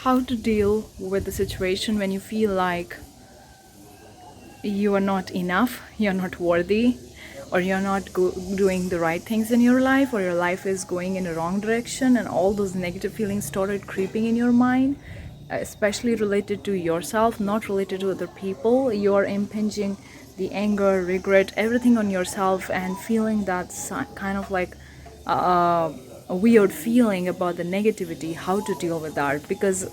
how to deal with the situation when you feel like you are not enough, you're not worthy, or you're not doing the right things in your life, or your life is going in the wrong direction, and all those negative feelings started creeping in your mind, especially related to yourself, not related to other people. You're impinging the anger, regret, everything on yourself, and feeling that kind of like a weird feeling about the negativity. How to deal with that? Because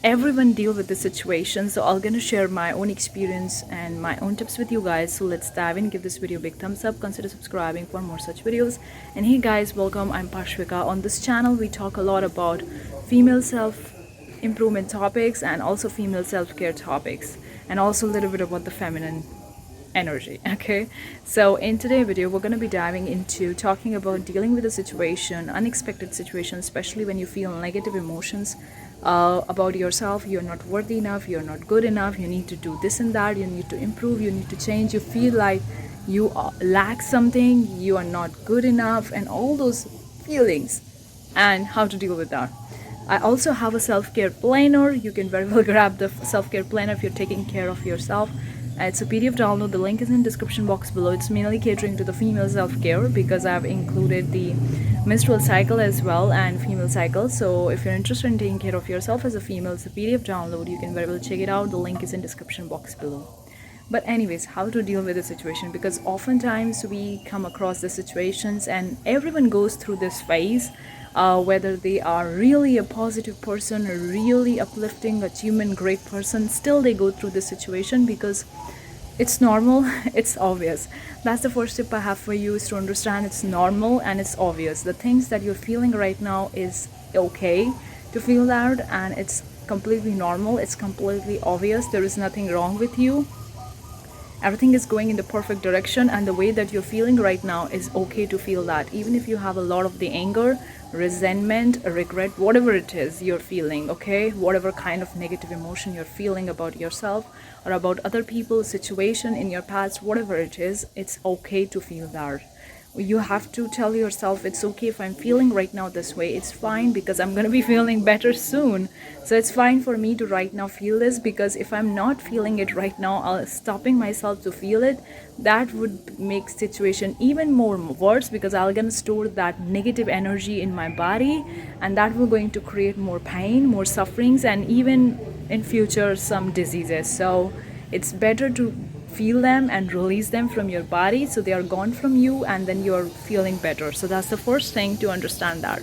everyone deal with the situation, so I'm gonna share my own experience and my own tips with you guys. So let's dive in. Give this video a big thumbs up, consider subscribing for more such videos. And hey guys, welcome. I'm Parshvika. On this channel we talk a lot about female self improvement topics and also female self-care topics, and also a little bit about the feminine energy. Okay, so in today's video we're going to be diving into talking about dealing with a situation, unexpected situation, especially when you feel negative emotions about yourself. You're not worthy enough, you're not good enough, you need to do this and that, you need to improve, you need to change, you feel like you lack something, you are not good enough, and all those feelings, and how to deal with that. I also have a self-care planner. You can very well grab the self-care planner if you're taking care of yourself. It's a PDF download. The link is in the description box below. It's mainly catering to the female self-care because I've included the menstrual cycle as well and female cycle. So if you're interested in taking care of yourself as a female, it's a PDF download. You can very well check it out. The link is in the description box below. But anyways, how to deal with the situation, because oftentimes we come across the situations and everyone goes through this phase, whether they are really a positive person, a really uplifting, achievement, great person, still they go through this situation because it's normal. It's obvious. That's the first tip I have for you, is to understand it's normal and it's obvious. The things that you're feeling right now is okay to feel that, and it's completely normal, it's completely obvious. There is nothing wrong with you. Everything is going in the perfect direction, and the way that you're feeling right now is okay to feel that. Even if you have a lot of the anger, resentment, regret, whatever it is you're feeling, okay, whatever kind of negative emotion you're feeling about yourself or about other people, situation in your past, whatever it is, it's okay to feel that. You have to tell yourself it's okay if I'm feeling right now this way. It's fine because I'm gonna be feeling better soon. So it's fine for me to right now feel this, because if I'm not feeling it right now, I'll stopping myself to feel it. That would make situation even more worse, because I'm gonna store that negative energy in my body, and that will going to create more pain, more sufferings, and even in future some diseases. So it's better to feel them and release them from your body so they are gone from you, and then you're feeling better. So that's the first thing, to understand that.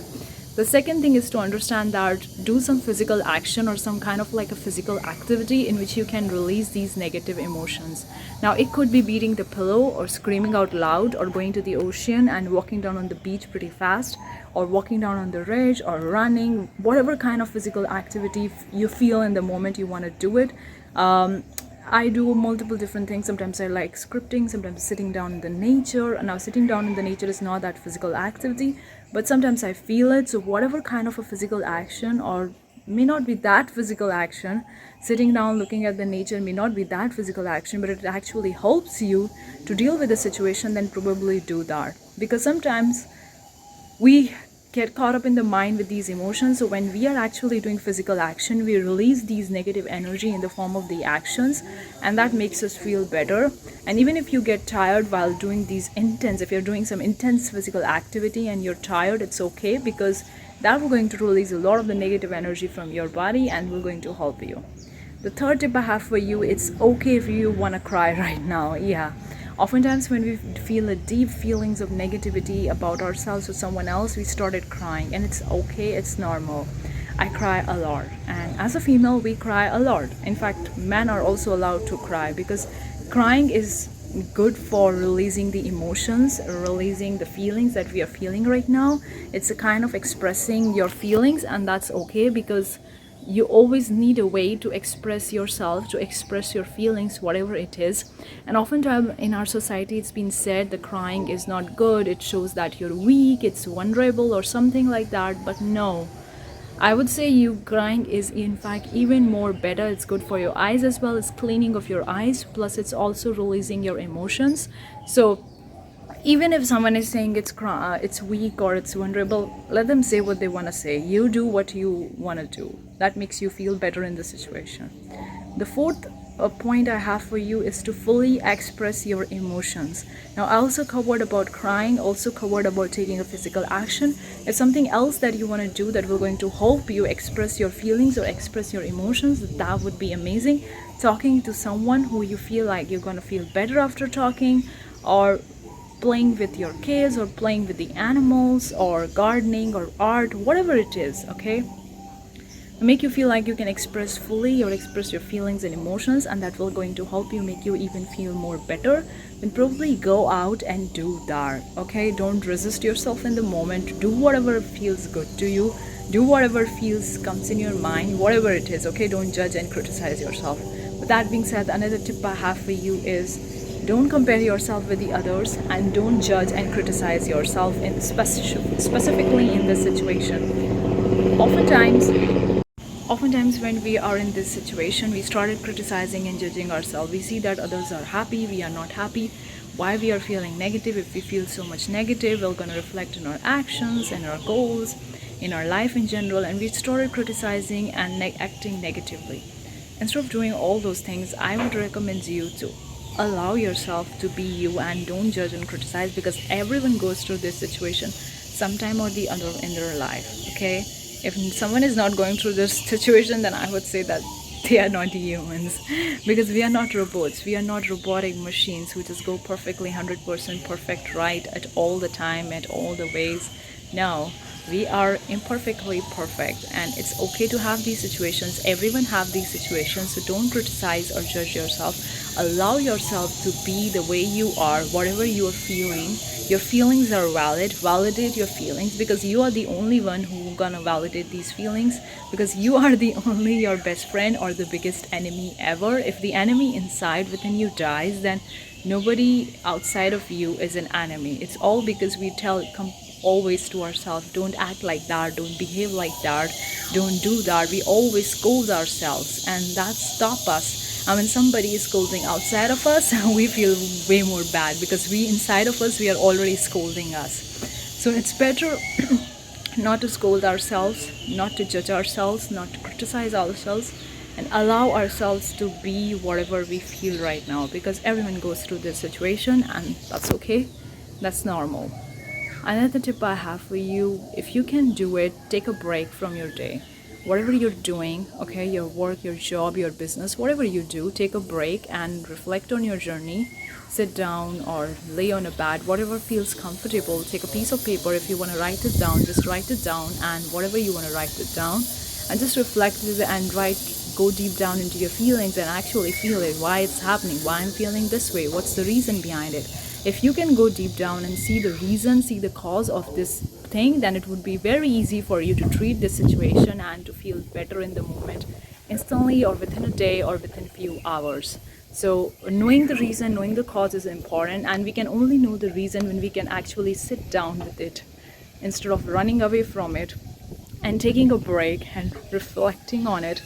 The second thing is to understand that do some physical action or some kind of like a physical activity in which you can release these negative emotions. Now it could be beating the pillow, or screaming out loud, or going to the ocean and walking down on the beach pretty fast, or walking down on the ridge, or running, whatever kind of physical activity you feel in the moment you want to do it. I do multiple different things. Sometimes I like scripting, sometimes sitting down in the nature. Now sitting down in the nature is not that physical activity, but sometimes I feel it. So whatever kind of a physical action, or may not be that physical action, sitting down looking at the nature may not be that physical action, but it actually helps you to deal with the situation, then probably do that. Because sometimes we get caught up in the mind with these emotions. So when we are actually doing physical action, we release these negative energy in the form of the actions, and that makes us feel better. And even if you get tired while doing these intense, if you're doing some intense physical activity and you're tired, it's okay, because that will going to release a lot of the negative energy from your body and will going to help you. The third tip I have for you, it's okay if you want to cry right now. Yeah, oftentimes when we feel a deep feelings of negativity about ourselves or someone else, we started crying, and it's okay, it's normal. I cry a lot, and as a female we cry a lot. In fact, men are also allowed to cry, because crying is good for releasing the emotions, releasing the feelings that we are feeling right now. It's a kind of expressing your feelings, and that's okay, because you always need a way to express yourself, to express your feelings, whatever it is. And oftentimes in our society it's been said the crying is not good, it shows that you're weak, it's vulnerable, or something like that. But no, I would say you crying is in fact even more better. It's good for your eyes as well, it's cleaning of your eyes, plus it's also releasing your emotions. So Even if someone is saying it's weak or it's vulnerable, let them say what they want to say. You do what you want to do. That makes you feel better in the situation. The fourth point I have for you is to fully express your emotions. Now, I also covered about crying, also covered about taking a physical action. If something else that you want to do that will going to help you express your feelings or express your emotions, that would be amazing. Talking to someone who you feel like you're going to feel better after talking, or playing with your kids, or playing with the animals, or gardening, or art, whatever it is, okay? Make you feel like you can express fully or express your feelings and emotions, and that will going to help you, make you even feel more better. Then probably go out and do that, okay? Don't resist yourself in the moment. Do whatever feels good to you. Do whatever feels comes in your mind, whatever it is, okay? Don't judge and criticize yourself. With that being said, another tip I have for you is don't compare yourself with the others, and don't judge and criticize yourself in specifically in this situation. Oftentimes when we are in this situation, we started criticizing and judging ourselves. We see that others are happy, we are not happy. Why we are feeling negative? If we feel so much negative, we're going to reflect in our actions and our goals, in our life in general, and we started criticizing and acting negatively. Instead of doing all those things, I would recommend you to allow yourself to be you and don't judge and criticize, because everyone goes through this situation sometime or the other in their life, okay? If someone is not going through this situation, then I would say that they are not humans, because we are not robots. We are not robotic machines who just go perfectly 100% perfect right at all the time, at all the ways. No, we are imperfectly perfect, and it's okay to have these situations. Everyone have these situations, so don't criticize or judge yourself. Allow yourself to be the way you are, whatever you are feeling. Your feelings are valid. Validate your feelings, because you are the only one who gonna validate these feelings, because you are the only your best friend or the biggest enemy ever. If the enemy inside within you dies, then nobody outside of you is an enemy. It's all because we tell always to ourselves, don't act like that, don't behave like that, don't do that. We always scold ourselves, and that stop us. And when somebody is scolding outside of us, we feel way more bad, because we inside of us, we are already scolding us. So it's better not to scold ourselves, not to judge ourselves, not to criticize ourselves, and allow ourselves to be whatever we feel right now, because everyone goes through this situation, and that's okay. That's normal. Another tip I have for you, if you can do it, take a break from your day. Whatever you're doing, okay, your work, your job, your business, whatever you do, take a break and reflect on your journey. Sit down or lay on a bed, whatever feels comfortable. Take a piece of paper. If you want to write it down, just write it down, and whatever you want to write it down, and just reflect with it and go deep down into your feelings and actually feel it, why it's happening, why I'm feeling this way, what's the reason behind it. If you can go deep down and see the reason, see the cause of this thing, then it would be very easy for you to treat this situation and to feel better in the moment, instantly, or within a day, or within a few hours. So knowing the reason, knowing the cause is important, and we can only know the reason when we can actually sit down with it instead of running away from it, and taking a break and reflecting on it.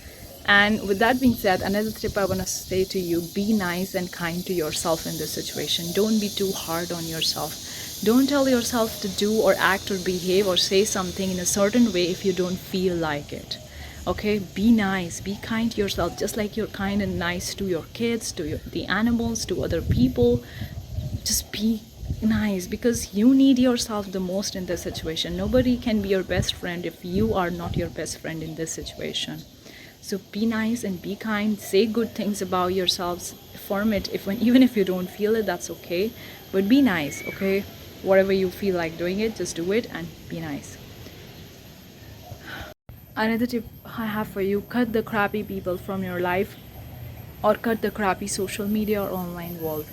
And with that being said, another tip I want to say to you, be nice and kind to yourself in this situation. Don't be too hard on yourself. Don't tell yourself to do or act or behave or say something in a certain way if you don't feel like it. Okay, be nice, be kind to yourself, just like you're kind and nice to your kids, to the animals, to other people. Just be nice, because you need yourself the most in this situation. Nobody can be your best friend if you are not your best friend in this situation. So be nice and be kind. Say good things about yourselves. Affirm it. Even if you don't feel it, that's okay. But be nice, okay? Whatever you feel like doing it, just do it and be nice. Another tip I have for you, cut the crappy people from your life, or cut the crappy social media or online world.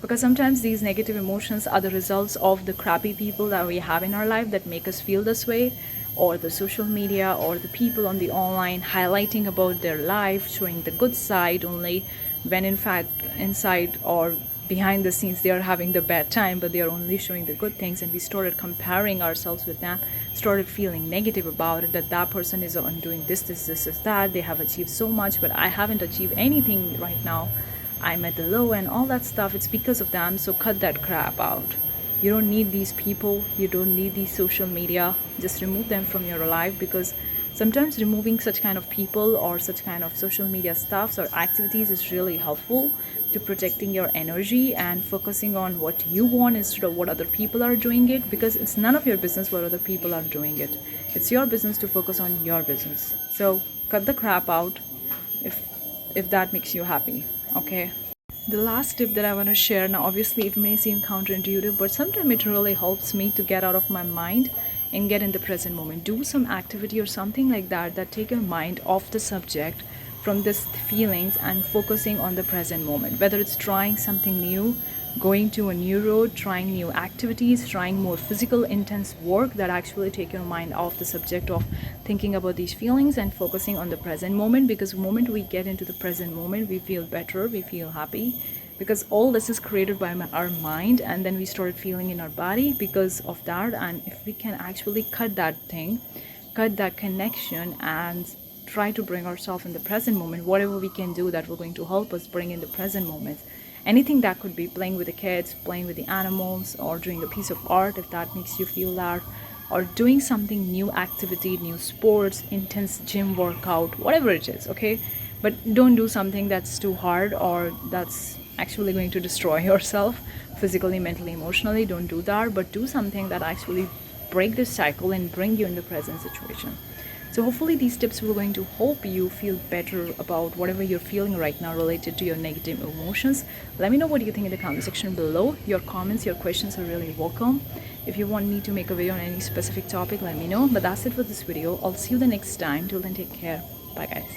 Because sometimes these negative emotions are the results of the crappy people that we have in our life that make us feel this way, or the social media or the people on the online highlighting about their life, showing the good side only, when in fact inside or behind the scenes they are having the bad time, but they are only showing the good things. And we started comparing ourselves with them, started feeling negative about it, that that person is on doing this, that they have achieved so much, but I haven't achieved anything right now. I'm at the low and all that stuff. It's because of them. So cut that crap out. You don't need these people, you don't need these social media. Just remove them from your life, because sometimes removing such kind of people or such kind of social media stuffs or activities is really helpful to protecting your energy and focusing on what you want instead of what other people are doing it, because it's none of your business what other people are doing it. It's your business to focus on your business. So cut the crap out if that makes you happy. Okay. The last tip that I want to share now, obviously it may seem counterintuitive, but sometimes it really helps me to get out of my mind and get in the present moment. Do some activity or something like that that take your mind off the subject from these feelings and focusing on the present moment. Whether it's trying something new, going to a new road, trying new activities, trying more physical intense work that actually take your mind off the subject of thinking about these feelings and focusing on the present moment. Because the moment we get into the present moment, we feel better, we feel happy, because all this is created by our mind, and then we started feeling in our body because of that. And if we can actually cut that thing, cut that connection, and try to bring ourselves in the present moment, whatever we can do that will going to help us bring in the present moment. Anything that could be playing with the kids, playing with the animals, or doing a piece of art if that makes you feel that, or doing something new activity, new sports, intense gym workout, whatever it is, okay? But don't do something that's too hard or that's actually going to destroy yourself physically, mentally, emotionally. Don't do that, but do something that actually break this cycle and bring you in the present situation. So hopefully these tips will going to help you feel better about whatever you're feeling right now related to your negative emotions. Let me know what you think in the comment section below. Your comments, your questions are really welcome. If you want me to make a video on any specific topic, let me know. But that's it for this video. I'll see you the next time. Till then, take care. Bye guys.